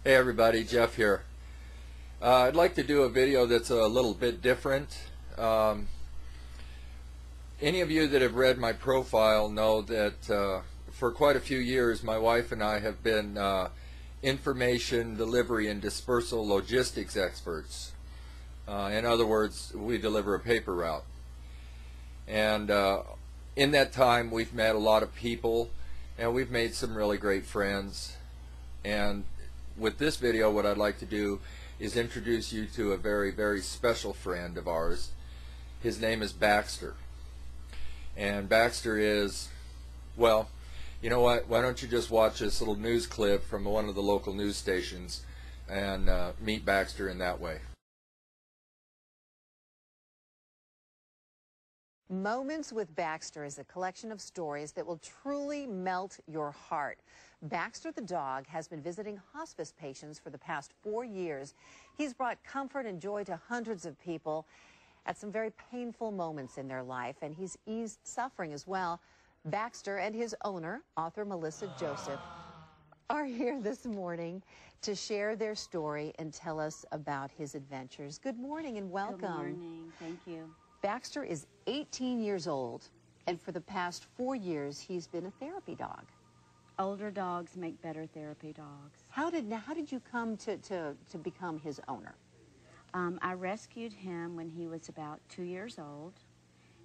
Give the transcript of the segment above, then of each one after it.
Hey everybody, Jeff here. I'd like to do a video that's a little bit different. Any of you that have read my profile know that for quite a few years my wife and I have been information delivery and dispersal logistics experts. In other words, we deliver a paper route. And in that time we've met a lot of people and we've made some really great friends. And with this video, what I'd like to do is introduce you to a very, very special friend of ours. His name is Baxter. And Baxter is, well, you know what? Why don't you just watch this little news clip from one of the local news stations and meet Baxter in that way. Moments with Baxter is a collection of stories that will truly melt your heart. Baxter the dog has been visiting hospice patients for the past 4 years. He's brought comfort and joy to hundreds of people at some very painful moments in their life, and he's eased suffering as well. Baxter and his owner, author Melissa Joseph, are here this morning to share their story and tell us about his adventures. Good morning and welcome. Good morning. Thank you. Baxter is 18 years old, and for the past 4 years, he's been a therapy dog. Older dogs make better therapy dogs. How did you come to become his owner? I rescued him when he was about 2 years old,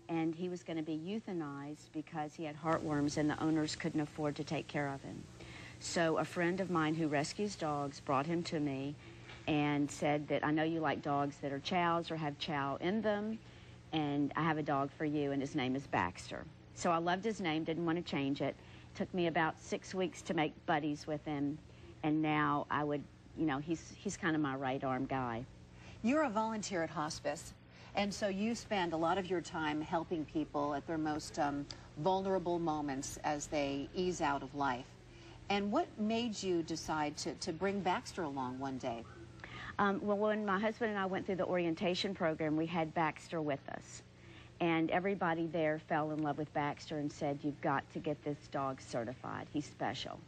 and he was going to be euthanized because he had heartworms and the owners couldn't afford to take care of him. So a friend of mine who rescues dogs brought him to me and said that, I know you like dogs that are chows or have chow in them, and I have a dog for you, and his name is Baxter. So I loved his name, didn't want to change it. Took me about 6 weeks to make buddies with him, and now I would, he's kind of my right arm guy. You're a volunteer at hospice, and so you spend a lot of your time helping people at their most vulnerable moments as they ease out of life. And what made you decide to bring Baxter along one day? Well, when my husband and I went through the orientation program, we had Baxter with us. And everybody there fell in love with Baxter and said, you've got to get this dog certified. He's special.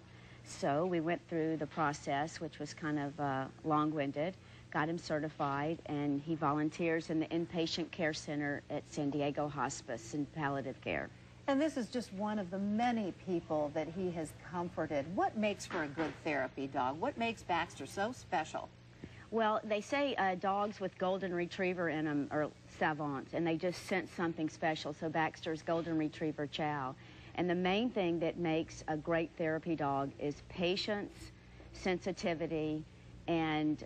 So we went through the process, which was kind of long-winded, got him certified, and he volunteers in the inpatient care center at San Diego Hospice in palliative care. And this is just one of the many people that he has comforted. What makes for a good therapy dog? What makes Baxter so special? Well, they say dogs with golden retriever in them are savants, and they just sense something special. So Baxter's golden retriever chow. And the main thing that makes a great therapy dog is patience, sensitivity, and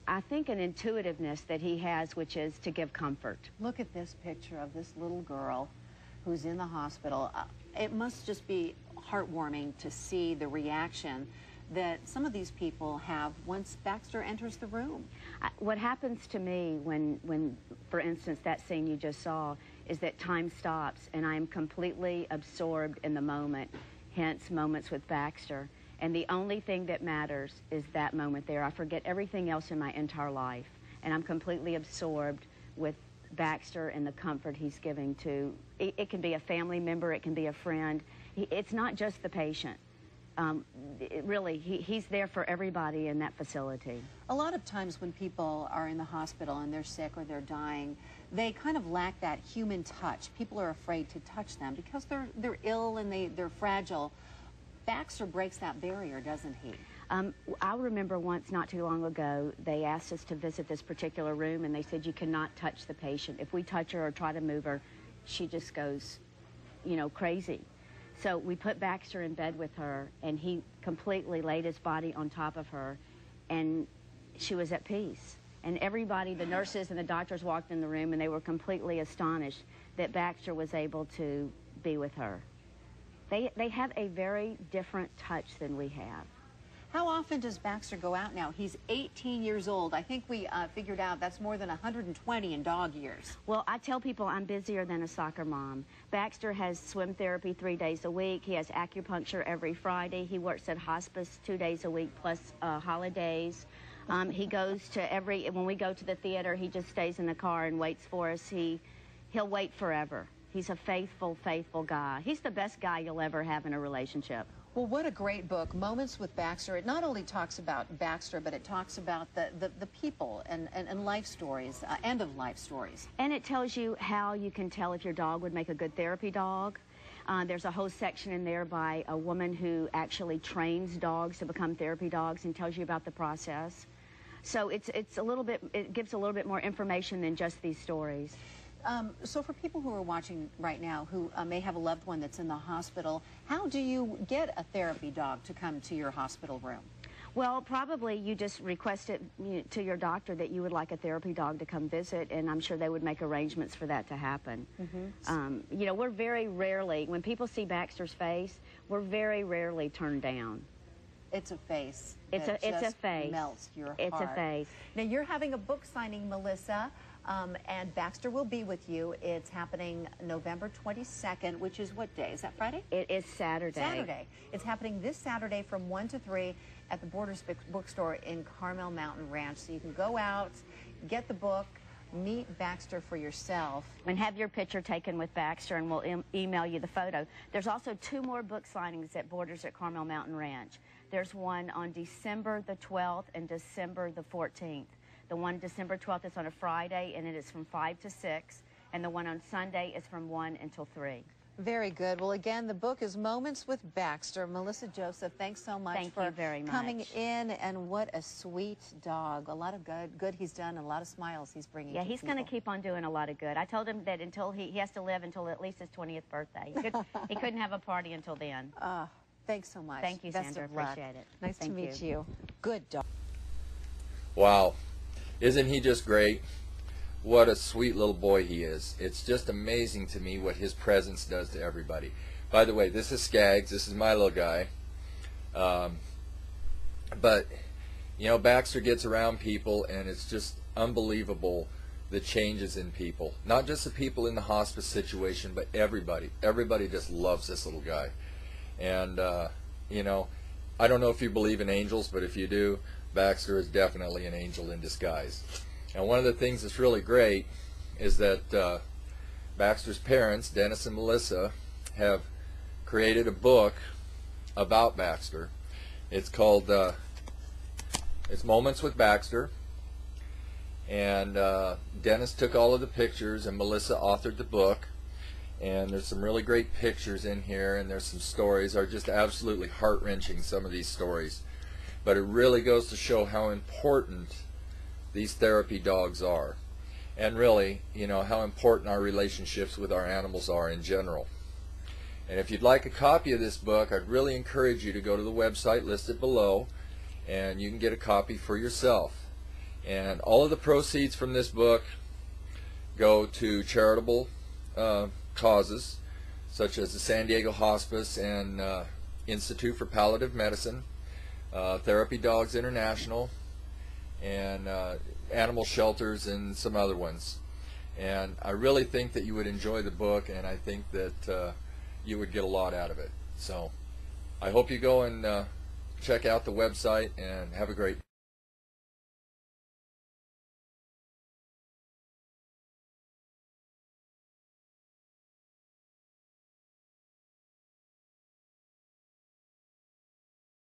I think an intuitiveness that he has, which is to give comfort. Look at this picture of this little girl who's in the hospital. It must just be heartwarming to see the reaction that some of these people have once Baxter enters the room. What happens to me when, for instance, that scene you just saw, is that time stops and I'm completely absorbed in the moment, hence Moments with Baxter. And the only thing that matters is that moment there. I forget everything else in my entire life, and I'm completely absorbed with Baxter and the comfort he's giving to, it can be a family member, it can be a friend. It's not just the patient. Really, he's there for everybody in that facility. A lot of times when people are in the hospital and they're sick or they're dying, they kind of lack that human touch. People are afraid to touch them because they're ill and they're fragile. Baxter breaks that barrier, doesn't he? I remember once, not too long ago, they asked us to visit this particular room, and they said you cannot touch the patient. If we touch her or try to move her, she just goes, crazy. So we put Baxter in bed with her, and he completely laid his body on top of her, and she was at peace. And everybody, the nurses and the doctors, walked in the room, and they were completely astonished that Baxter was able to be with her. They have a very different touch than we have. How often does Baxter go out now? He's 18 years old. I think we figured out that's more than 120 in dog years. Well, I tell people I'm busier than a soccer mom. Baxter has swim therapy 3 days a week. He has acupuncture every Friday. He works at hospice 2 days a week plus holidays. He goes to when we go to the theater, he just stays in the car and waits for us. He'll wait forever. He's a faithful, faithful guy. He's the best guy you'll ever have in a relationship. Well, what a great book, Moments with Baxter. It not only talks about Baxter, but it talks about the people and life stories, end-of-life stories. And it tells you how you can tell if your dog would make a good therapy dog. There's a whole section in there by a woman who actually trains dogs to become therapy dogs and tells you about the process. So it gives a little bit more information than just these stories. So for people who are watching right now who may have a loved one that's in the hospital, how do you get a therapy dog to come to your hospital room? Well, probably you just request it to your doctor that you would like a therapy dog to come visit, and I'm sure they would make arrangements for that to happen. Mm-hmm. You know, we're very rarely, when people see Baxter's face, we're very rarely turned down. It's a face. It's a face. Melts your heart. It's a face. Now, you're having a book signing, Melissa. And Baxter will be with you. It's happening November 22nd, which is what day? Is that Friday? It is Saturday. Saturday. It's happening this Saturday from 1 to 3 at the Borders Bookstore in Carmel Mountain Ranch. So you can go out, get the book, meet Baxter for yourself. And have your picture taken with Baxter, and we'll email you the photo. There's also 2 more book signings at Borders at Carmel Mountain Ranch. There's one on December the 12th and December the 14th. The one December 12th is on a Friday, and it is from 5 to 6. And the one on Sunday is from 1 until 3. Very good. Well, again, the book is Moments with Baxter. Melissa Joseph, thanks so much for coming in. And what a sweet dog. A lot of good he's done, and a lot of smiles he's bringing to he's people. going to keep on doing a lot of good. I told him that until he has to live until at least his 20th birthday. He couldn't have a party until then. Thanks so much. Thank you, Best Sandra. of luck. Appreciate it. Nice to meet you. Good dog. Wow. Isn't he just great? What a sweet little boy he is. It's just amazing to me what his presence does to everybody. By the way, this is Skaggs. This is my little guy. But, you know, Baxter gets around people, and it's just unbelievable the changes in people. Not just the people in the hospice situation, but everybody. Everybody just loves this little guy. And, you know, I don't know if you believe in angels, but if you do, Baxter is definitely an angel in disguise. And one of the things that's really great is that Baxter's parents, Dennis and Melissa, have created a book about Baxter. It's called it's Moments with Baxter. And Dennis took all of the pictures, and Melissa authored the book. And there's some really great pictures in here, and there's some stories that are just absolutely heart-wrenching, some of these stories. But it really goes to show how important these therapy dogs are, and really, you know, how important our relationships with our animals are in general. And if you'd like a copy of this book, I'd really encourage you to go to the website listed below, and you can get a copy for yourself. And all of the proceeds from this book go to charitable causes, such as the San Diego Hospice and Institute for Palliative Medicine, Therapy Dogs International, and animal shelters, and some other ones. And I really think that you would enjoy the book, and I think that you would get a lot out of it. So I hope you go and check out the website, and have a great